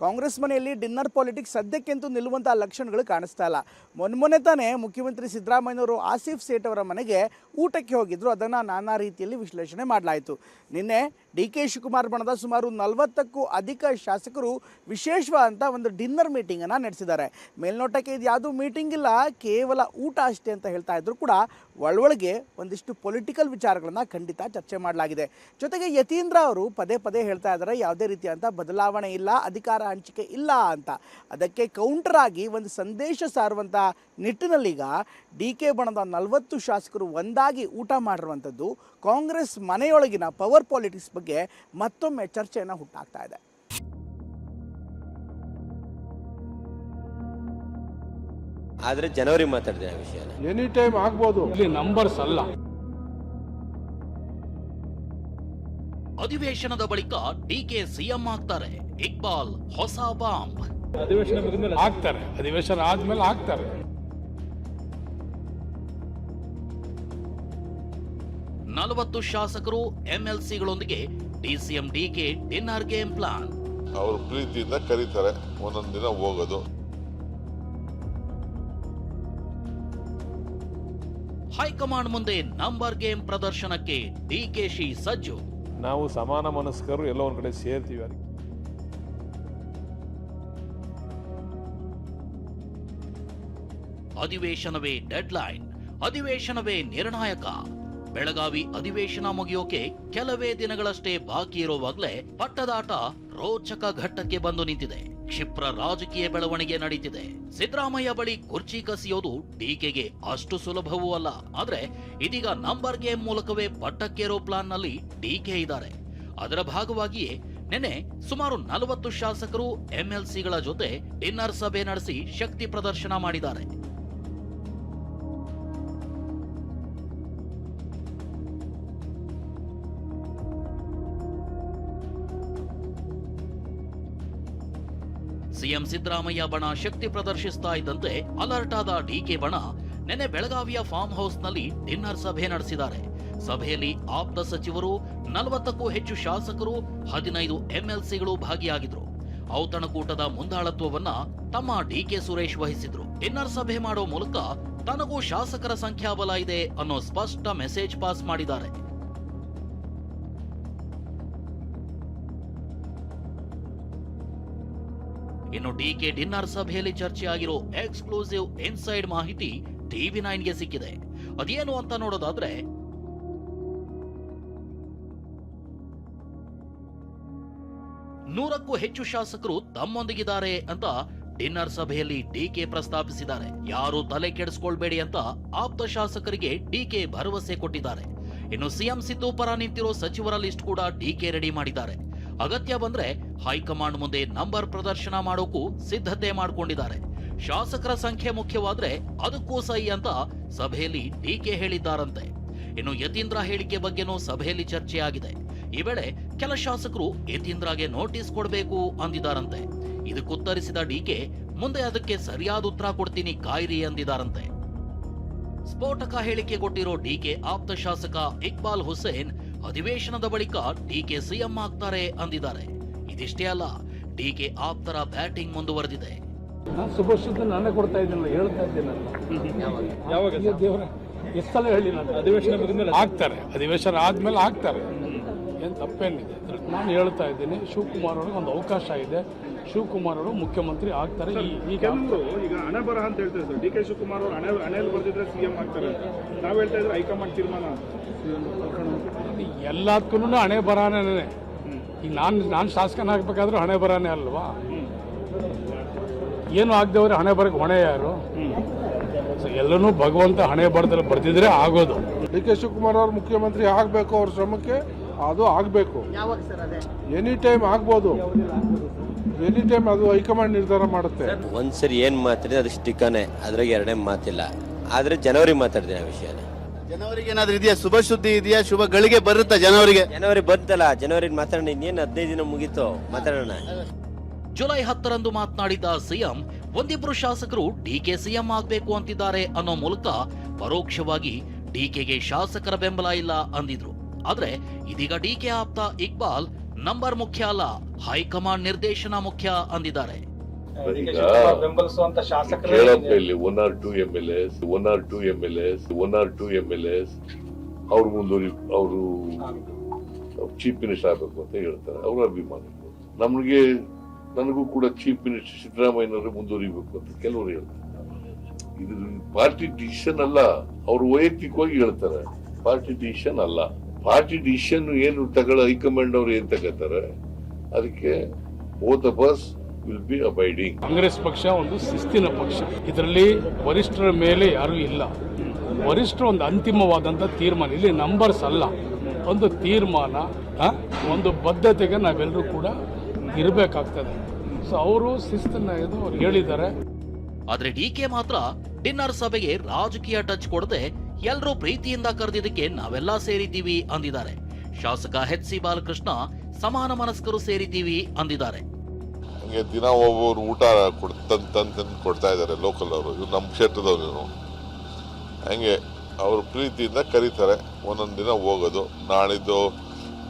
ಕಾಂಗ್ರೆಸ್ ಮನೆಯಲ್ಲಿ dinner politics ಸದ್ಯಕ್ಕೆಂತೂ ನಿಲ್ಲುವಂಥ ಲಕ್ಷಣಗಳು ಕಾಣಿಸ್ತಾ ಇಲ್ಲ. ಮೊನ್ನೆ ತಾನೇ ಮುಖ್ಯಮಂತ್ರಿ ಸಿದ್ದರಾಮಯ್ಯನವರು ಆಸಿಫ್ ಸೇಠ್ ಅವರ ಮನೆಗೆ ಊಟಕ್ಕೆ ಹೋಗಿದ್ರು. ಅದನ್ನು ನಾನಾ ರೀತಿಯಲ್ಲಿ ವಿಶ್ಲೇಷಣೆ ಮಾಡಲಾಯಿತು. ನಿನ್ನೆ DK ಶಿವಕುಮಾರ್ ಬಣದ ಸುಮಾರು 40ಕ್ಕೂ ಅಧಿಕ ಶಾಸಕರು ವಿಶೇಷವಾದಂಥ ಒಂದು ಡಿನ್ನರ್ ಮೀಟಿಂಗನ್ನು ನಡೆಸಿದ್ದಾರೆ. ಮೇಲ್ನೋಟಕ್ಕೆ ಇದು ಯಾವುದೂ ಮೀಟಿಂಗ್ ಇಲ್ಲ, ಕೇವಲ ಊಟ ಅಷ್ಟೇ ಅಂತ ಹೇಳ್ತಾ ಇದ್ರು ಕೂಡ ಒಳಗೆ ಒಂದಿಷ್ಟು ಪೊಲಿಟಿಕಲ್ ವಿಚಾರಗಳನ್ನು ಖಂಡಿತ ಚರ್ಚೆ ಮಾಡಲಾಗಿದೆ. ಜೊತೆಗೆ ಯತೀಂದ್ರ ಅವರು ಪದೇ ಪದೇ ಹೇಳ್ತಾ ಇದ್ದಾರೆ ಯಾವುದೇ ರೀತಿಯಾದಂಥ ಬದಲಾವಣೆ ಇಲ್ಲ, ಅಧಿಕಾರ ಹಂಚಿಕೆ ಇಲ್ಲ ಅಂತ. ಅದಕ್ಕೆ ಕೌಂಟರ್ ಆಗಿ ಒಂದು ಸಂದೇಶ ಸಾರುವಂಥ ನಿಟ್ಟಿನಲ್ಲೀಗ DK ಬಣದ 40 ಶಾಸಕರು ಒಂದಾಗಿ ಊಟ ಮಾಡಿರುವಂಥದ್ದು ಕಾಂಗ್ರೆಸ್ ಮನೆಯೊಳಗಿನ ಪವರ್ ಪಾಲಿಟಿಕ್ಸ್ ಬಗ್ಗೆ ಮತ್ತೊಮ್ಮೆ ಚರ್ಚೆಯನ್ನು ಹುಟ್ಟಾಕ್ತಾ ಇದೆ. ಆದ್ರೆ ಜನವರಿ ಮಾತಾಡಿದೆ ಆ ವಿಷಯ ಎನಿ ಟೈಮ್ ಆಗ್ಬೋದು. ಇಲ್ಲಿ ನಂಬರ್ಸ್ ಅಲ್ಲ. ಅಧಿವೇಶನದ ಬಳಿಕ DK CM ಆಗ್ತಾರೆ. ಇಕ್ಬಾಲ್ ಹೊಸ ಬಾಂಬ್. ಆಗ್ತಾರೆ, ಅಧಿವೇಶನ ಆದ್ಮೇಲೆ ಆಗ್ತಾರೆ. ನಲವತ್ತು ಶಾಸಕರು MLCಗಳೊಂದಿಗೆ DCM DK dinner game plan. ಅವರು ಪ್ರೀತಿಯಿಂದ ಕರೀತಾರೆ, ಒಂದೊಂದು ದಿನ ಹೋಗೋದು. ಹೈಕಮಾಂಡ್ ಮುಂದೆ ನಂಬರ್ ಗೇಮ್ ಪ್ರದರ್ಶನಕ್ಕೆ DKಶಿ ಸಜ್ಜು. ನಾವು ಸಮಾನ ಮನಸ್ಕರು ಎಲ್ಲ ಒಂದ್ ಕಡೆ ಸೇರ್ತೀವಿ. ಅದಕ್ಕೆ ಅಧಿವೇಶನವೇ ಡೆಡ್ಲೈನ್, ಅಧಿವೇಶನವೇ ನಿರ್ಣಾಯಕ. ಬೆಳಗಾವಿ ಅಧಿವೇಶನ ಮುಗಿಯೋಕೆ ಕೆಲವೇ ದಿನಗಳಷ್ಟೇ ಬಾಕಿ ಇರುವಾಗಲೇ ಪಟ್ಟದಾಟ ರೋಚಕ ಘಟ್ಟಕ್ಕೆ ಬಂದು ನಿಂತಿದೆ. ಕ್ಷಿಪ್ರ ರಾಜಕೀಯ ಬೆಳವಣಿಗೆ ನಡೀತಿದೆ. ಸಿದ್ದರಾಮಯ್ಯ ಬಳಿ ಕುರ್ಚಿ ಕಸಿಯೋದು DKಗೆ ಅಷ್ಟು ಸುಲಭವೂ ಅಲ್ಲ. ಆದ್ರೆ ಇದೀಗ ನಂಬರ್ ಗೇಮ್ ಮೂಲಕವೇ ಪಟ್ಟಕ್ಕೇರೋ ಪ್ಲಾನ್ ನಲ್ಲಿ DK ಇದ್ದಾರೆ. ಅದರ ಭಾಗವಾಗಿಯೇ ನಿನ್ನೆ ಸುಮಾರು 40 ಶಾಸಕರು MLCಗಳ ಜೊತೆ ಡಿನ್ನರ್ ಸಭೆ ನಡೆಸಿ ಶಕ್ತಿ ಪ್ರದರ್ಶನ ಮಾಡಿದ್ದಾರೆ. ಸಿಎಂ ಸಿದ್ದರಾಮಯ್ಯ ಬಣ ಶಕ್ತಿ ಪ್ರದರ್ಶಿಸ್ತಾ ಇದ್ದಂತೆ ಅಲರ್ಟ್ ಆದ DK ಬಣ ನಿನ್ನೆ ಬೆಳಗಾವಿಯ ಫಾರ್ಮ್ ಹೌಸ್ ನಲ್ಲಿ ಡಿನ್ನರ್ ಸಭೆ ನಡೆಸಿದ್ದಾರೆ. ಸಭೆಯಲ್ಲಿ ಆಪ್ತ ಸಚಿವರು, 40ಕ್ಕೂ ಹೆಚ್ಚು ಶಾಸಕರು, 15 MLCಗಳು ಭಾಗಿಯಾಗಿದ್ರು. ಔತಣಕೂಟದ ಮುಂದಾಳತ್ವವನ್ನ ತಮ್ಮ DK ಸುರೇಶ್ ವಹಿಸಿದ್ರು. ಡಿನ್ನರ್ ಸಭೆ ಮಾಡೋ ಮೂಲಕ ತನಗೂ ಶಾಸಕರ ಸಂಖ್ಯಾಬಲ ಇದೆ ಅನ್ನೋ ಸ್ಪಷ್ಟ ಮೆಸೇಜ್ ಪಾಸ್ ಮಾಡಿದ್ದಾರೆ. ಇನ್ನು DK ಡಿನ್ನರ್ ಸಭೆಯಲ್ಲಿ ಚರ್ಚೆಯಾಗಿರೋ ಎಕ್ಸ್ಕ್ಲೂಸಿವ್ ಇನ್ಸೈಡ್ ಮಾಹಿತಿ TV9ಗೆ ಸಿಕ್ಕಿದೆ. ಅದೇನು ಅಂತ ನೋಡೋದಾದ್ರೆ, 100ಕ್ಕೂ ಹೆಚ್ಚು ಶಾಸಕರು ತಮ್ಮೊಂದಿಗಿದ್ದಾರೆ ಅಂತ ಡಿನ್ನರ್ ಸಭೆಯಲ್ಲಿ DK ಪ್ರಸ್ತಾಪಿಸಿದ್ದಾರೆ. ಯಾರು ತಲೆ ಕೆಡಿಸ್ಕೊಳ್ಬೇಡಿ ಅಂತ ಆಪ್ತ ಶಾಸಕರಿಗೆ DK ಭರವಸೆ ಕೊಟ್ಟಿದ್ದಾರೆ. ಇನ್ನು CM ಸಿದ್ದು ಪರ ನಿಂತಿರೋ ಸಚಿವರ ಲಿಸ್ಟ್ ಕೂಡ DK ರೆಡಿ ಮಾಡಿದ್ದಾರೆ. ಅಗತ್ಯ ಬಂದ್ರೆ ಹೈಕಮಾಂಡ್ ಮುಂದೆ ನಂಬರ್ ಪ್ರದರ್ಶನ ಮಾಡೋಕು ಸಿದ್ಧತೆ ಮಾಡಿಕೊಂಡಿದ್ದಾರೆ. ಶಾಸಕರ ಸಂಖ್ಯೆ ಮುಖ್ಯವಾದ್ರೆ ಅದಕ್ಕೂ ಸಹಿ ಅಂತ ಸಭೆಯಲ್ಲಿ DK ಹೇಳಿದ್ದಾರಂತೆ. ಇನ್ನು ಯತೀಂದ್ರ ಹೇಳಿಕೆ ಬಗ್ಗೆನೂ ಸಭೆಯಲ್ಲಿ ಚರ್ಚೆಯಾಗಿದೆ. ಈ ವೇಳೆ ಕೆಲ ಶಾಸಕರು ಯತೀಂದ್ರಗೆ ನೋಟಿಸ್ ಕೊಡಬೇಕು ಅಂದಿದ್ದಾರಂತೆ. ಇದಕ್ಕುತ್ತರಿಸಿದ DK ಮುಂದೆ ಅದಕ್ಕೆ ಸರಿಯಾದ ಉತ್ತರ ಕೊಡ್ತೀನಿ ಕಾಯಿರಿ ಅಂದಿದ್ದಾರಂತೆ. ಸ್ಫೋಟಕ ಹೇಳಿಕೆ ಕೊಟ್ಟಿರೋ DK ಆಪ್ತ ಶಾಸಕ ಇಕ್ಬಾಲ್ ಹುಸೇನ್ ಅಧಿವೇಶನದ ಬಳಿಕ DK CM ಆಗ್ತಾರೆ ಅಂದಿದ್ದಾರೆ. ಇದಿಷ್ಟೇ ಅಲ್ಲ, DK ಆಪ್ತರ ಬ್ಯಾಟಿಂಗ್ ಮುಂದುವರೆದಿದೆ. ಸುಭಾಷಿತ ನಾನೇ ಕೊಡ್ತಾ ಇದ್ದೀನಲ್ಲ, ಹೇಳ್ತಾ ಇದ್ದೀನಲ್ಲ. ಯಾವಾಗ ದೇವರ ಎಷ್ಟೆಲ್ಲ ಹೇಳಿ ನಾನು ಅಧಿವೇಶನ ಆಗ್ತಾರೆ, ಅಧಿವೇಶನ ಆದ್ಮೇಲೆ ಆಗ್ತಾರೆ. ಏನು ತಪ್ಪೇನಿದೆ? ನಾನು ಹೇಳ್ತಾ ಇದ್ದೀನಿ, ಶಿವಕುಮಾರ್ ಅವ್ರಿಗೆ ಒಂದು ಅವಕಾಶ ಇದೆ. ಶಿವಕುಮಾರ್ ಅವರು ಮುಖ್ಯಮಂತ್ರಿ ಆಗ್ತಾರೆ. ಈಗ ಹಣೆ ಬರಹ ಅಂತ ಹೇಳ್ತಾರೆ ಸರ್. DK ಶಿವಕುಮಾರ್ ಅವರು ಹಣೆಯಲ್ಲಿ ಬರ್ದಿದ್ರೆ CM ಆಗ್ತಾರೆ ಅಂತ ನಾವು ಹೇಳ್ತಾ ಇದ್ರೆ ಹೈಕಮಾಂಡ್ ತೀರ್ಮಾನ. ಎಲ್ಲದಕ್ಕೂ ಹಣೆ ಬರಹನೇ. ಈಗ ನಾನು ಶಾಸಕನಾಗಬೇಕಾದ್ರೂ ಹಣೆ ಬರಹನೇ ಅಲ್ವಾ? ಏನು ಆಗದವ್ರೆ ಹಣೆ ಬರಕ್ಕೆ ಹೊಣೆ ಯಾರು? ಎಲ್ಲನೂ ಭಗವಂತ ಹಣೆ ಬರ್ದಿದ್ರೆ ಆಗೋದು. DK ಶಿವಕುಮಾರ್ ಅವರು ಮುಖ್ಯಮಂತ್ರಿ ಆಗಬೇಕು, ಅವ್ರ ಶ್ರಮಕ್ಕೆ ಅದು ಆಗಬೇಕು. ಎನಿ ಟೈಮ್ ಆಗ್ಬೋದು, ಎನಿ ಟೈಮ್ ಅದು ಹೈಕಮಾಂಡ್ ನಿರ್ಧಾರ ಮಾಡುತ್ತೆ. ಒಂದ್ಸರಿ ಏನ್ ಮಾತಾಡಿದ್ರೆ ಅದು ಸ್ಟಿಕ್ಕನೆ, ಅದ್ರಾಗ ಎರಡೇ ಮಾತಿಲ್ಲ. ಆದ್ರೆ ಜನವರಿ ಮಾತಾಡಿದೆ ಆ ವಿಷಯ. ಜನವರಿಗೆ ಏನಾದ್ರು ಇದೆಯಾ? ಶುಭ ಸುದ್ದಿ ಇದೆಯಾ? ಶುಭ ಗಳಿಗೆ ಬರುತ್ತಾ ಜನವರಿಗೆ? ಜನವರಿ ಬಂತಲ್ಲ, ಜನವರಿ ಮಾತಾಡೋಣ. ಇನ್ನೇನು 15 ದಿನ ಮುಗೀತು, ಮಾತಾಡೋಣ. ಜುಲೈ 10ರಂದು ಮಾತನಾಡಿದ CM, ಒಂದಿಬ್ರು ಶಾಸಕರು DK CM ಆಗ್ಬೇಕು ಅಂತಿದ್ದಾರೆ ಅನ್ನೋ ಮೂಲಕ ಪರೋಕ್ಷವಾಗಿ DKಗೆ ಶಾಸಕರ ಬೆಂಬಲ ಇಲ್ಲ ಅಂದಿದ್ರು. ಆದ್ರೆ ಇದೀಗ DK ಆಪ್ತ ಇಕ್ಬಾಲ್ ನಂಬರ್ ಮುಖ್ಯ ಅಲ್ಲ, ಹೈಕಮಾಂಡ್ ನಿರ್ದೇಶನ ಮುಖ್ಯ ಅಂದಿದ್ದಾರೆ. ಬೆಂಬಲಿಸುವಂತ ಶಾಸಕರು ಕೇಳಪ್ಪ ಇಲ್ಲಿ 1 or 2 MLAs ಅವ್ರು ಅವರು ಚೀಫ್ ಮಿನಿಸ್ಟರ್ ಆಗ್ಬೇಕು ಅಂತ ಹೇಳ್ತಾರೆ. ಅವ್ರ ಅಭಿಮಾನಿಗಳು. ನನಗೂ ಕೂಡ ಚೀಫ್ ಮಿನಿಸ್ಟರ್ ಸಿದ್ದರಾಮಯ್ಯನವರು ಮುಂದುವರಿಬೇಕು ಅಂತ ಕೆಲವರು ಹೇಳ್ತಾರೆ. ಇದು ಪಾರ್ಟಿ ಡಿಸಿಷನ್ ಅಲ್ಲ, ಅವರು ವೈಯಕ್ತಿಕವಾಗಿ ಹೇಳ್ತಾರೆ. ಪಾರ್ಟಿ ಡಿಸಿಷನ್ ಅಲ್ಲ. ಪಾರ್ಟಿ ಡಿಸಿಷನ್ ಏನು ಹೈಕಮಾಂಡ್ ಅವರು ಏನ್ ತಗೋತಾರೆ ಅದಕ್ಕೆ both of us will be abiding. Congress ಪಕ್ಷ ಒಂದು ಶಿಸ್ತಿನ ಪಕ್ಷ. ಇದರಲ್ಲಿ ವರಿಷ್ಠರ ಮೇಲೆ ಯಾರೂ ಇಲ್ಲ. ವರಿಷ್ಠರು ಒಂದು ಅಂತಿಮವಾದಂಥ ತೀರ್ಮಾನ, ಇಲ್ಲಿ ನಂಬರ್ಸ್ ಅಲ್ಲ, ಒಂದು ತೀರ್ಮಾನ, ಒಂದು ಬದ್ಧತೆಗೆ ನಾವೆಲ್ಲರೂ ಕೂಡ ಇರಬೇಕಾಗ್ತದೆ. ಸೊ ಅವರು ಶಿಸ್ತನ್ನ ಇದು ಅವ್ರು ಹೇಳಿದ್ದಾರೆ. ಆದ್ರೆ ಡಿಕೆ ಮಾತ್ರ ಡಿನ್ನರ್ ಸಭೆಗೆ ರಾಜಕೀಯ ಟಚ್ ಕೊಡದೆ ಎಲ್ಲರೂ ಪ್ರೀತಿಯಿಂದ ಕರೆದಿದ್ದಕ್ಕೆ ನಾವೆಲ್ಲ ಸೇರಿದ್ದೀವಿ ಅಂದಿದ್ದಾರೆ. ಶಾಸಕ HC ಬಾಲಕೃಷ್ಣ ಸಮಾನ ಮನಸ್ಕರು ಸೇರಿದ್ದೀವಿ ಅಂದಿದ್ದಾರೆ. ಹಂಗೆ ದಿನ ಒಬ್ಬರು ಊಟ ತಂದು ಕೊಡ್ತಾ ಇದ್ದಾರೆ ಲೋಕಲ್ ಅವರು. ಇವ್ರು ನಮ್ಮ ಕ್ಷೇತ್ರದವ್ರು. ಇವರು ಹಂಗೆ ಅವರು ಪ್ರೀತಿಯಿಂದ ಕರೀತಾರೆ. ಒಂದೊಂದು ದಿನ ಹೋಗೋದು. ನಾಳಿದ್ದು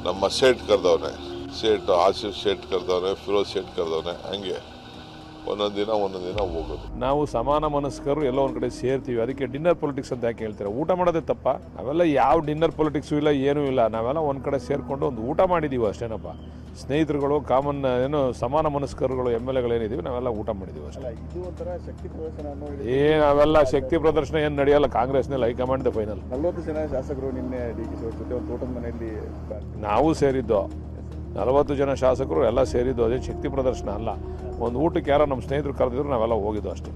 ನಮ್ಮ ಶೇಟ್ ಕರೆದವನೆ, ಆಸಿಫ್ ಶೇಟ್ ಕರೆದವನೆ, ಫಿರೋಜ್ ಶೇಟ್ ಕರೆದವನೆ. ಹಂಗೆ ಒಂದೊಂದು ದಿನ ಹೋಗೋದು. ನಾವು ಸಮಾನ ಮನಸ್ಕರು ಎಲ್ಲ ಒಂದ್ ಕಡೆ ಸೇರ್ತೀವಿ. ಅದಕ್ಕೆ ಡಿನ್ನರ್ ಪೊಲಿಟಿಕ್ಸ್ ಅಂತ ಯಾಕೆ ಹೇಳ್ತಾರೆ? ಊಟ ಮಾಡೋದೇ ತಪ್ಪ? ನಾವೆಲ್ಲ ಯಾವ ಡಿನ್ನರ್ ಪೊಲಿಟಿಕ್ಸು ಇಲ್ಲ, ಏನೂ ಇಲ್ಲ. ನಾವೆಲ್ಲ ಒಂದ್ ಕಡೆ ಸೇರ್ಕೊಂಡು ಒಂದು ಊಟ ಮಾಡಿದೀವಿ ಅಷ್ಟೇನಪ್ಪ. ಸ್ನೇಹಿತರುಗಳು, ಕಾಮನ್ ಏನು ಸಮಾನ ಮನಸ್ಕರುಗಳು, MLAಗಳು ಏನಿದೀವಿ, ನಾವೆಲ್ಲ ಊಟ ಮಾಡಿದೀವಿ ಅಷ್ಟೇ. ನಾವೆಲ್ಲ ಶಕ್ತಿ ಪ್ರದರ್ಶನ ಏನು ನಡೆಯಲ್ಲ. ಕಾಂಗ್ರೆಸ್ನಲ್ಲಿ ಹೈಕಮಾಂಡ್ ಫೈನಲ್. 40 ಜನ ಶಾಸಕರು ನಿನ್ನೆ DK ಜೊತೆ ಒಂದು ಊಟದ ಮನೆಯಲ್ಲಿ ನಾವು ಸೇರಿದ್ದು 40 ಜನ ಶಾಸಕರು ಎಲ್ಲ ಸೇರಿದ್ದು. ಅದೇ ಶಕ್ತಿ ಪ್ರದರ್ಶನ ಅಲ್ಲ. ಒಂದು ಊಟಕ್ಕೆ ಯಾರೋ ನಮ್ಮ ಸ್ನೇಹಿತರು ಕರೆದಿದ್ರು, ನಾವೆಲ್ಲ ಹೋಗಿದ್ದು ಅಷ್ಟೇ.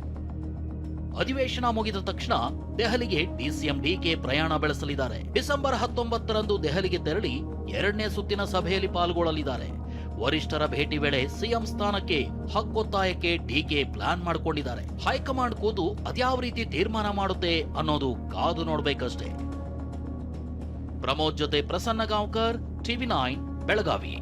ಅಧಿವೇಶನ ಮುಗಿದ ತಕ್ಷಣ ದೆಹಲಿಗೆ DCM DK ಪ್ರಯಾಣ ಬೆಳೆಸಲಿದ್ದಾರೆ. ಡಿಸೆಂಬರ್ 19ರಂದು ದೆಹಲಿಗೆ ತೆರಳಿ 2ನೇ ಸುತ್ತಿನ ಸಭೆಯಲ್ಲಿ ಪಾಲ್ಗೊಳ್ಳಲಿದ್ದಾರೆ. ವರಿಷ್ಠರ ಭೇಟಿ ವೇಳೆ ಸಿಎಂ ಸ್ಥಾನಕ್ಕೆ ಹಕ್ಕೊತ್ತಾಯಕ್ಕೆ DK ಪ್ಲಾನ್ ಮಾಡಿಕೊಂಡಿದ್ದಾರೆ. ಹೈಕಮಾಂಡ್ ಕೂತು ಅದ್ಯಾವ ರೀತಿ ತೀರ್ಮಾನ ಮಾಡುತ್ತೆ ಅನ್ನೋದು ಕಾದು ನೋಡ್ಬೇಕಷ್ಟೇ. ಪ್ರಮೋದ್ ಜೊತೆ ಪ್ರಸನ್ನ ಗಾಂವ್ಕರ್, TV9 ಬೆಳಗಾವಿ.